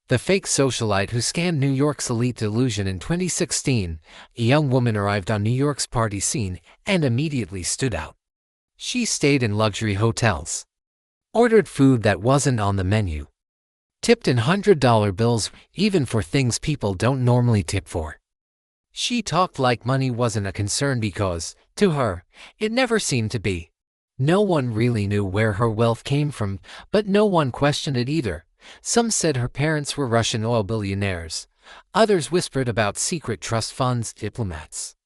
The fake socialite who scammed New York's elite delusion in 2016, a young woman arrived on New York's party scene and immediately stood out. She stayed in luxury hotels, ordered food that wasn't on the menu, tipped in $100 bills even for things people don't normally tip for. She talked like money wasn't a concern because, to her, it never seemed to be. No one really knew where her wealth came from, but no one questioned it either. Some said her parents were Russian oil billionaires. Others whispered about secret trust funds, diplomats,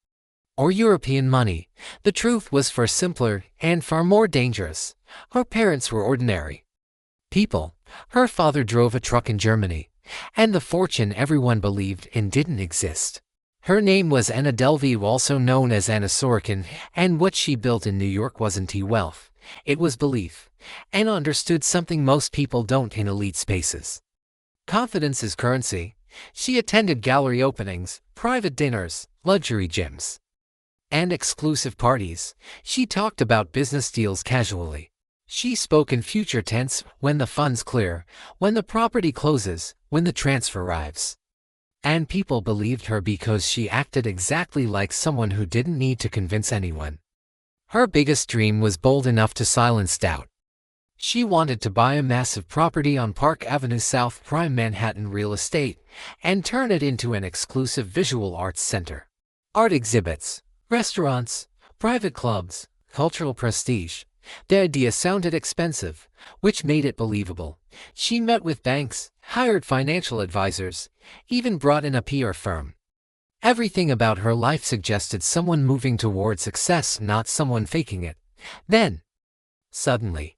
or European money. The truth was far simpler and far more dangerous. Her parents were ordinary people. Her father drove a truck in Germany, and the fortune everyone believed in didn't exist. Her name was Anna Delvey, also known as Anna Sorokin, and what she built in New York wasn't wealth. It was belief. Anna understood something most people don't in elite spaces. Confidence is currency. She attended gallery openings, private dinners, luxury gyms, and exclusive parties. She talked about business deals casually. She spoke in future tense: when the funds clear, when the property closes, when the transfer arrives. And people believed her because she acted exactly like someone who didn't need to convince anyone. Her biggest dream was bold enough to silence doubt. She wanted to buy a massive property on Park Avenue South, prime Manhattan real estate, and turn it into an exclusive visual arts center. Art exhibits, restaurants, private clubs, cultural prestige. The idea sounded expensive, which made it believable. She met with banks, hired financial advisors, even brought in a PR firm. Everything about her life suggested someone moving toward success, not someone faking it. Then, suddenly,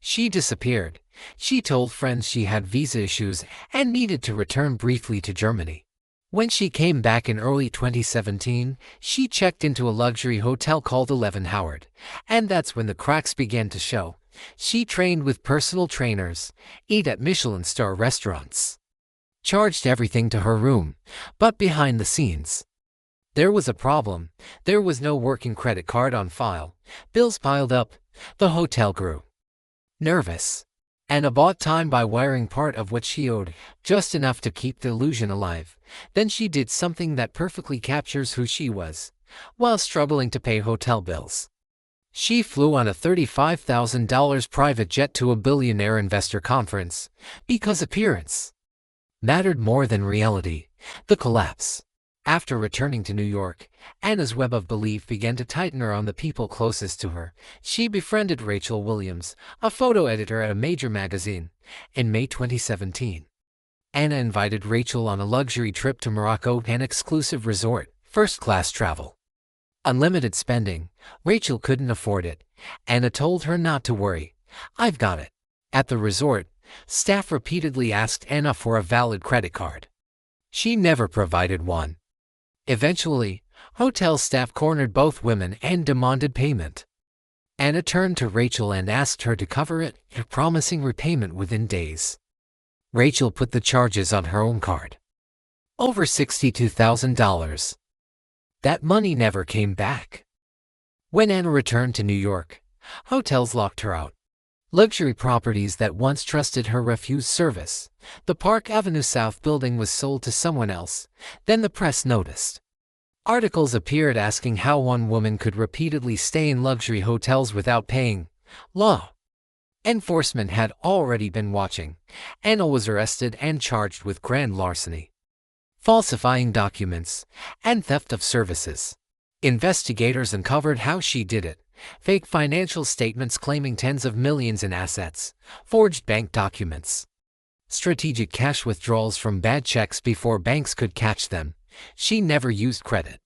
she disappeared. She told friends she had visa issues and needed to return briefly to Germany. When she came back in early 2017, she checked into a luxury hotel called 11 Howard, and that's when the cracks began to show. She trained with personal trainers, ate at Michelin-star restaurants, charged everything to her room, but behind the scenes, there was a problem. There was no working credit card on file. Bills piled up. The hotel grew nervous. Anna bought time by wiring part of what she owed, just enough to keep the illusion alive. Then she did something that perfectly captures who she was. While struggling to pay hotel bills, she flew on a $35,000 private jet to a billionaire investor conference, because appearance mattered more than reality. The collapse. After returning to New York, Anna's web of belief began to tighten around the people closest to her. She befriended Rachel Williams, a photo editor at a major magazine. In May 2017, Anna invited Rachel on a luxury trip to Morocco, an exclusive resort, first-class travel, unlimited spending. Rachel couldn't afford it. Anna told her not to worry. "I've got it." At the resort, staff repeatedly asked Anna for a valid credit card. She never provided one. Eventually, hotel staff cornered both women and demanded payment. Anna turned to Rachel and asked her to cover it, promising repayment within days. Rachel put the charges on her own card. Over $62,000. That money never came back. When Anna returned to New York, hotels locked her out. Luxury properties that once trusted her refused service. The Park Avenue South building was sold to someone else. Then the press noticed. Articles appeared asking how one woman could repeatedly stay in luxury hotels without paying. Law enforcement had already been watching. Anna was arrested and charged with grand larceny, falsifying documents, and theft of services. Investigators uncovered how she did it. Fake financial statements claiming tens of millions in assets, forged bank documents, strategic cash withdrawals from bad checks before banks could catch them. She never used credit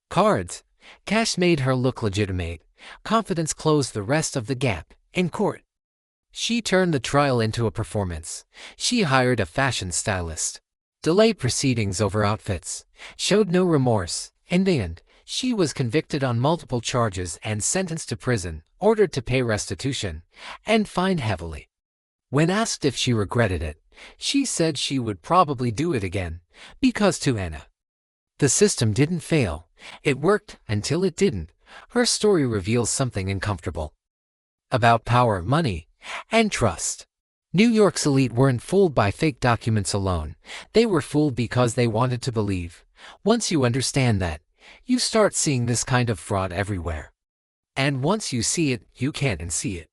cards. Cash made her look legitimate. Confidence closed the rest of the gap. In court, she turned the trial into a performance. She hired a fashion stylist, delayed proceedings over outfits, showed no remorse. In the end, she was convicted on multiple charges and sentenced to prison, ordered to pay restitution, and fined heavily. When asked if she regretted it, she said she would probably do it again, because to Anna, the system didn't fail. It worked until it didn't. Her story reveals something uncomfortable about power, money, and trust. New York's elite weren't fooled by fake documents alone. They were fooled because they wanted to believe. Once you understand that, you start seeing this kind of fraud everywhere. And once you see it, you can't unsee it.